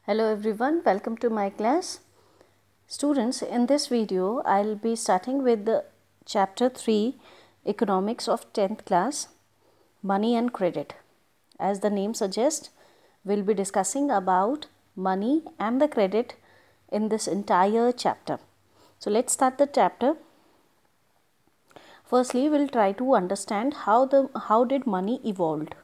Hello everyone, welcome to my class. Students, in this video I'll be starting with the chapter 3 Economics of 10th class, Money and Credit. As the name suggests, we'll be discussing about money and the credit in this entire chapter. So let's start the chapter. Firstly, we'll try to understand how did money evolved.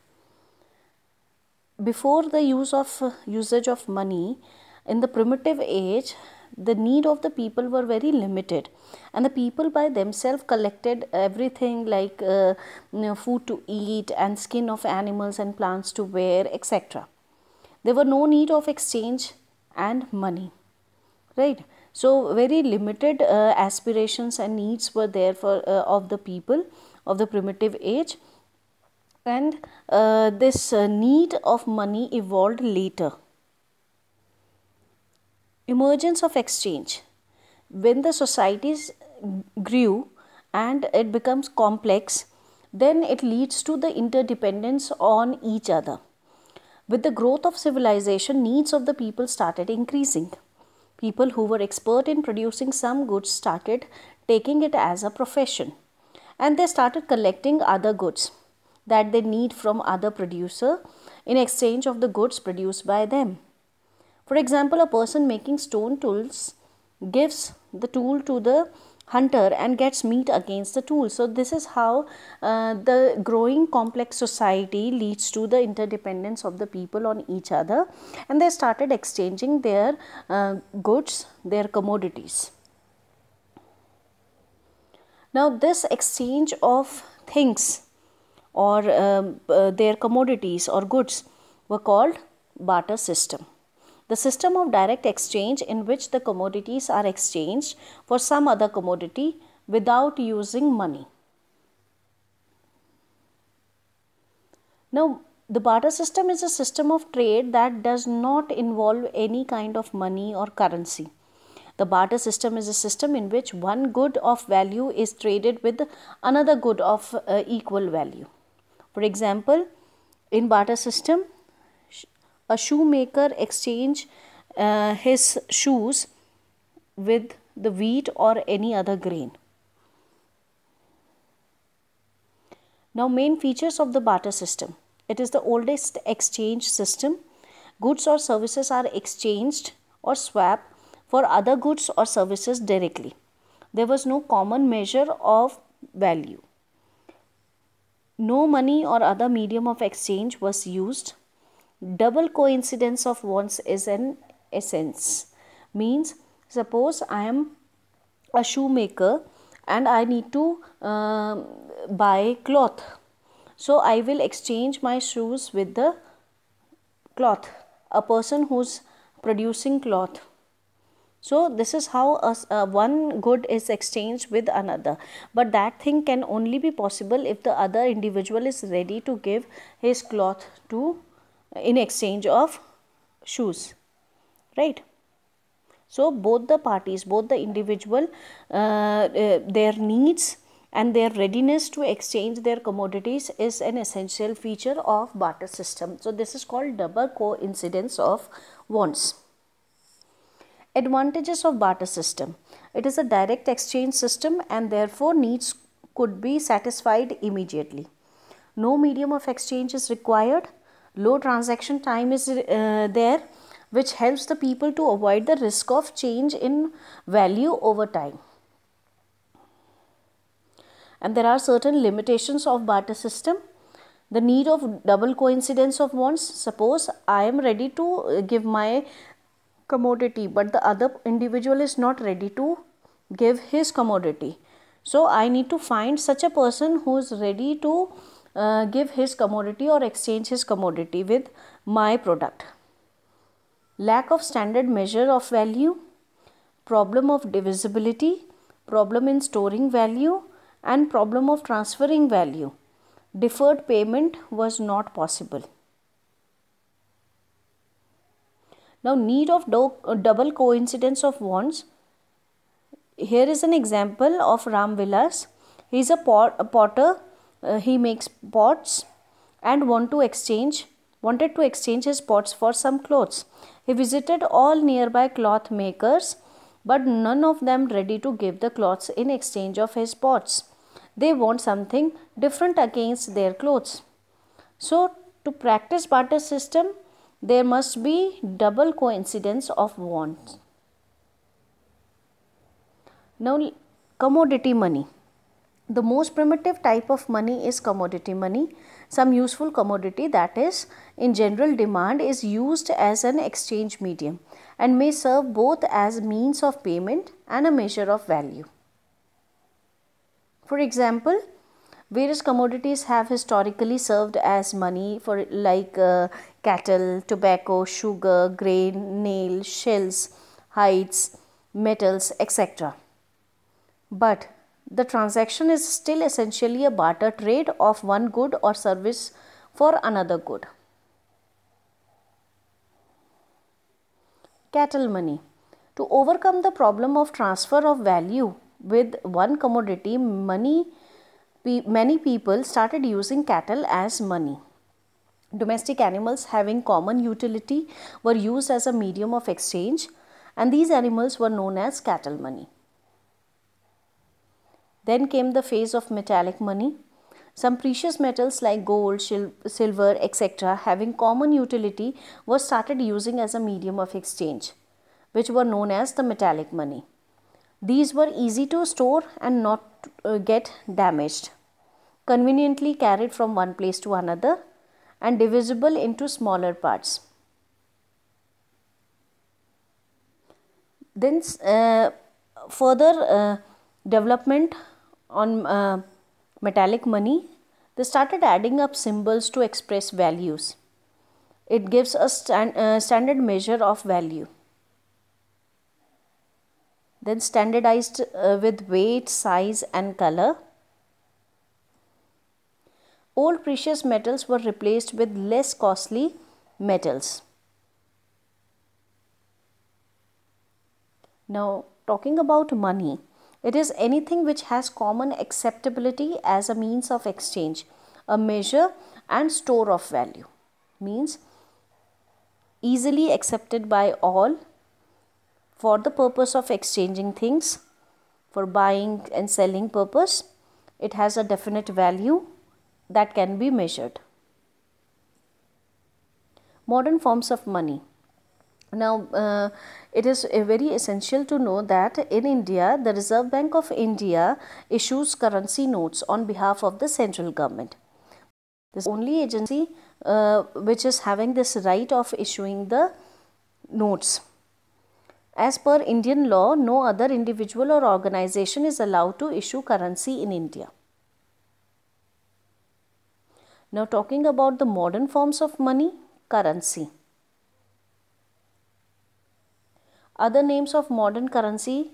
Before the usage of money in the primitive age, the need of the people were very limited, and the people by themselves collected everything like food to eat and skin of animals and plants to wear, etc. There were no need of exchange and money, right? So very limited aspirations and needs were there for of the people of the primitive age. And this need of money evolved later. Emergence of exchange. When the societies grew and it becomes complex, then it leads to the interdependence on each other. With the growth of civilization, needs of the people started increasing. People who were expert in producing some goods started taking it as a profession, and they started collecting other goods that they need from other producer in exchange of the goods produced by them. For example, a person making stone tools gives the tool to the hunter and gets meat against the tool. So this is how the growing complex society leads to the interdependence of the people on each other, and they started exchanging their goods, their commodities. Now this exchange of things or their commodities or goods were called barter system. The system of direct exchange in which the commodities are exchanged for some other commodity without using money. Now, the barter system is a system of trade that does not involve any kind of money or currency. The barter system is a system in which one good of value is traded with another good of equal value. For example, in barter system, a shoemaker exchange his shoes with the wheat or any other grain. Now, main features of the barter system. It is the oldest exchange system. Goods or services are exchanged or swapped for other goods or services directly. There was no common measure of value. No money or other medium of exchange was used. Double coincidence of wants is an essence. Means, suppose I am a shoemaker and I need to buy cloth. So I will exchange my shoes with the cloth, a person who's producing cloth. So this is how one good is exchanged with another, but that thing can only be possible if the other individual is ready to give his cloth to in exchange of shoes, right? So both the parties, both the individual, their needs and their readiness to exchange their commodities is an essential feature of barter system. So this is called double coincidence of wants. Advantages of barter system. It is a direct exchange system and therefore needs could be satisfied immediately. No medium of exchange is required. Low transaction time is there, which helps the people to avoid the risk of change in value over time. And there are certain limitations of barter system. The need of double coincidence of wants. Suppose I am ready to give my commodity, but the other individual is not ready to give his commodity. So I need to find such a person who is ready to give his commodity or exchange his commodity with my product. Lack of standard measure of value, problem of divisibility, problem in storing value, and problem of transferring value. Deferred payment was not possible. Now, need of double coincidence of wants. Here is an example of Ram Vilas. He is a potter. He makes pots and want to exchange wanted to exchange his pots for some clothes. He visited all nearby cloth makers, but none of them ready to give the cloths in exchange of his pots. They want something different against their clothes. So, to practice barter system, there must be double coincidence of wants. Now, commodity money. The most primitive type of money is commodity money. Some useful commodity that is in general demand is used as an exchange medium and may serve both as means of payment and a measure of value. For example, various commodities have historically served as money for cattle, tobacco, sugar, grain, nail, shells, hides, metals, etc. But the transaction is still essentially a barter trade of one good or service for another good. Cattle money. To overcome the problem of transfer of value with one commodity, many people started using cattle as money. Domestic animals having common utility were used as a medium of exchange, and these animals were known as cattle money. Then came the phase of metallic money. Some precious metals like gold, silver, etc. having common utility were started using as a medium of exchange, which were known as the metallic money. These were easy to store and not get damaged, conveniently carried from one place to another, and divisible into smaller parts. Then further development on metallic money, they started adding up symbols to express values. It gives a standard measure of value. Then standardized with weight, size and color. Old precious metals were replaced with less costly metals. Now, talking about money, it is anything which has common acceptability as a means of exchange, a measure and store of value. Means easily accepted by all for the purpose of exchanging things, for buying and selling purpose. It has a definite value that can be measured. Modern forms of money. Now, it is very essential to know that in India, the Reserve Bank of India issues currency notes on behalf of the central government. This is the only agency which is having this right of issuing the notes. As per Indian law, no other individual or organization is allowed to issue currency in India. Now, talking about the modern forms of money, currency. Other names of modern currency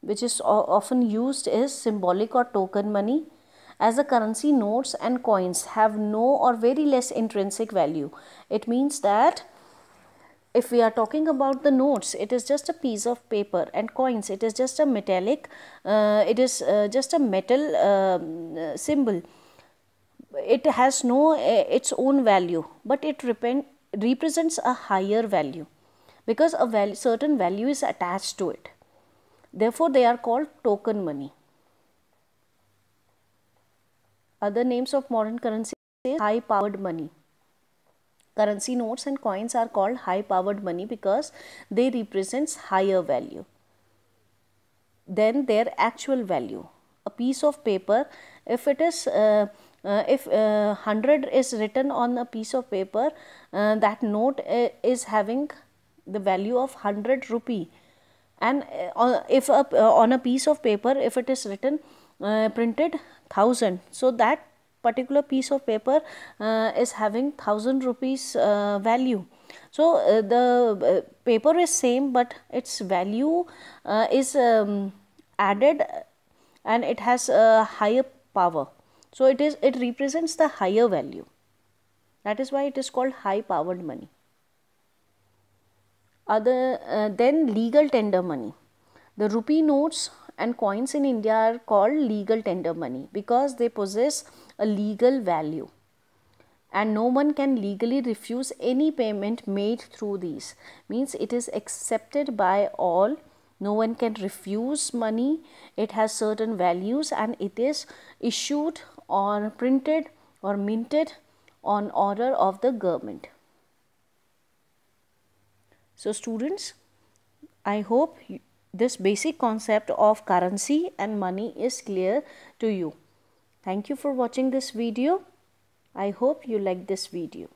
which is often used is symbolic or token money, as the currency notes and coins have no or very less intrinsic value. It means that if we are talking about the notes, it is just a piece of paper, and coins, it is just a metallic, just a metal symbol. It has no its own value, but it represents a higher value because a certain value is attached to it. Therefore, they are called token money. Other names of modern currency is high powered money. Currency notes and coins are called high powered money because they represents higher value than their actual value. A piece of paper, if it is if 100 is written on a piece of paper, that note is having the value of 100 rupee, and if on a piece of paper, if it is written printed 1000, so that particular piece of paper is having 1000 rupees value. So the paper is same, but its value is added, and it has a higher power. So it represents the higher value. That is why it is called high powered money. Then legal tender money. The rupee notes and coins in India are called legal tender money because they possess a legal value. and no one can legally refuse any payment made through these. Means it is accepted by all. No one can refuse money. It has certain values and it is issued or printed or minted on order of the government. So students, I hope this basic concept of currency and money is clear to you. Thank you for watching this video. I hope you like this video.